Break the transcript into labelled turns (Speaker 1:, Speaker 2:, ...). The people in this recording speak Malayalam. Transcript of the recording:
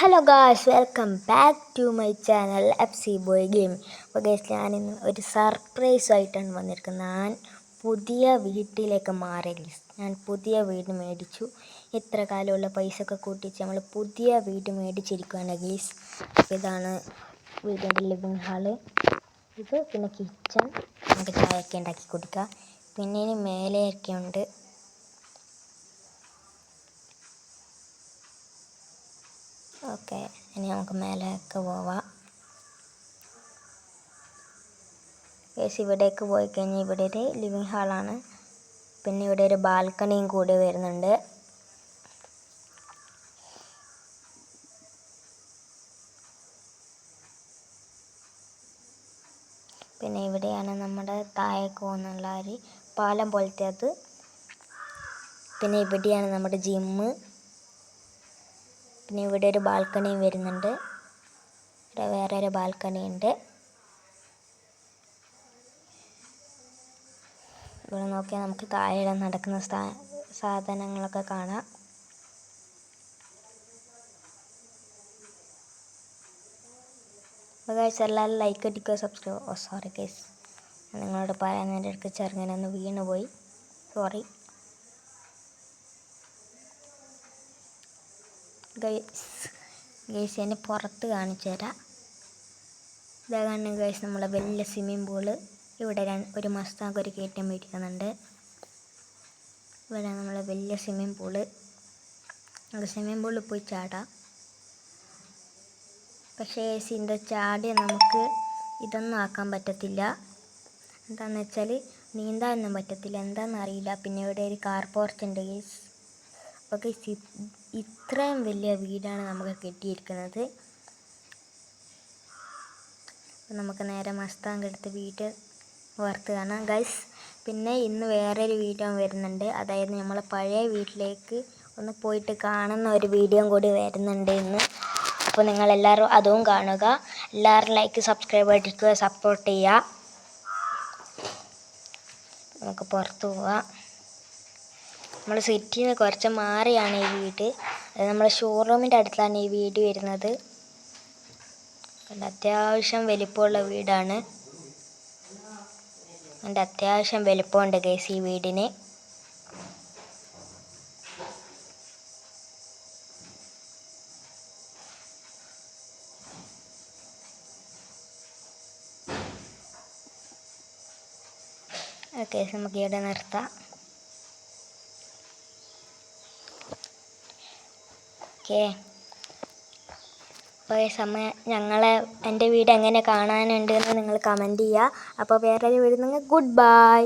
Speaker 1: Hello guys, welcome back to my channel FC Boy Gaming. അപ്പോൾ ഗൈസ്, ഞാനിന്ന് ഒരു സർപ്രൈസായിട്ടാണ് വന്നിരിക്കുന്നത്. ഞാൻ പുതിയ വീട്ടിലേക്ക് മാറി ഗൈസ്. ഞാൻ പുതിയ വീട് മേടിച്ചു. ഇത്ര കാലമുള്ള പൈസ ഒക്കെ കൂട്ടിച്ച് നമ്മൾ പുതിയ വീട് മേടിച്ചിരിക്കുകയാണ് ഗൈസ്. അപ്പോൾ ഇതാണ് വീടിൻ്റെ ലിവിങ് ഹാള്. ഇത് പിന്നെ കിച്ചൺ, നമുക്ക് ചായയൊക്കെ ഉണ്ടാക്കി കുടിക്കാം. പിന്നെ ഇനി മേലെയൊക്കെ ഉണ്ട്. ഓക്കെ, ഇനി നമുക്ക് മേലേക്ക് പോവാം. ഗൈസ്, ഇവിടേക്ക് പോയി കഴിഞ്ഞാൽ ഇവിടെ ഒരു ലിവിങ് ഹാളാണ്. പിന്നെ ഇവിടെ ഒരു ബാൽക്കണിയും കൂടി വരുന്നുണ്ട്. പിന്നെ ഇവിടെയാണ് നമ്മുടെ താഴേക്ക് പോകുന്നുള്ള ഒരു പാലം പോലത്തെ അത്. പിന്നെ ഇവിടെയാണ് നമ്മുടെ ജിമ്മ്. പിന്നെ ഇവിടെ ഒരു ബാൽക്കണിയും വരുന്നുണ്ട്. ഇവിടെ വേറെ ഒരു ബാൽക്കണി ഉണ്ട്. ഇവിടെ നോക്കിയാൽ നമുക്ക് താഴെ നടക്കുന്ന സാധനങ്ങളൊക്കെ കാണാം. അപ്പോൾ ഗൈസ്, എല്ലാവരും ലൈക്ക് അടിക്കുക, സബ്സ്ക്രൈബ്. സോറി ഗൈസ്, നിങ്ങളോട് പറയാൻ എൻ്റെ അടുത്ത് ചെറുങ്ങനൊന്ന് വീണ് പോയി, സോറി ഗൈസ്. എന്നെ പുറത്ത് കാണിച്ചു തരാം. ഇതാ കാണുന്ന ഗൈസ്, നമ്മളെ വലിയ സ്വിമ്മിങ് പൂള്. ഇവിടെ ഒരു മസ്താക്ക് ഒരു കയറ്റം മേടിക്കുന്നുണ്ട്. ഇവിടെ നമ്മളെ വലിയ സ്വിമ്മിങ് പൂള്. നമുക്ക് സ്വിമ്മിങ് പൂളിൽ പോയി ചാടാം. പക്ഷേ ഇതിൻ്റെ ചാടി നമുക്ക് ഇതൊന്നും ആക്കാൻ പറ്റത്തില്ല. എന്താണെന്ന് വെച്ചാൽ നീന്താനൊന്നും പറ്റത്തില്ല, എന്താണെന്ന് അറിയില്ല. പിന്നെ ഇവിടെ ഒരു കാർ പോർച്ച് ഉണ്ട് ഗൈസ്. അപ്പോൾ ഗൈസ്, ഇത്രയും വലിയ വീടാണ് നമുക്ക് കെട്ടിയിരിക്കുന്നത്. അപ്പോൾ നമുക്ക് നേരെ മസ്താങ്ക് എടുത്ത് വീട് വറുത്ത് കാണാം ഗൈസ്. പിന്നെ ഇന്ന് വേറൊരു വീഡിയോ വരുന്നുണ്ട്. അതായത് നമ്മളെ പഴയ വീട്ടിലേക്ക് ഒന്ന് പോയിട്ട് കാണുന്ന ഒരു വീഡിയോ കൂടി വരുന്നുണ്ട് ഇന്ന്. അപ്പോൾ നിങ്ങളെല്ലാവരും അതും കാണുക. എല്ലാവരും ലൈക്ക്, സബ്സ്ക്രൈബ് അടിക്കുക, സപ്പോർട്ട് ചെയ്യുക. നമുക്ക് പുറത്ത് പോവാം. നമ്മൾ സിറ്റിയിൽ നിന്ന് കുറച്ച് മാറിയാണ് ഈ വീട്. അത് നമ്മുടെ ഷോറൂമിൻ്റെ അടുത്താണ് ഈ വീട് വരുന്നത്. അത്യാവശ്യം വലിപ്പമുള്ള വീടാണ്. അതിൻ്റെ അത്യാവശ്യം വലിപ്പമുണ്ട് ഗൈസ് ഈ വീടിന്. ഓക്കെ, നമുക്ക് ഇവിടെ നിർത്താം. ഓക്കെ, അപ്പോൾ എൻ്റെ വീട് എങ്ങനെ കാണാനുണ്ട് എന്ന് നിങ്ങൾ കമൻറ്റ് ചെയ്യുക. അപ്പോൾ വേറൊരു വീട് നിങ്ങൾ ഗുഡ് ബൈ.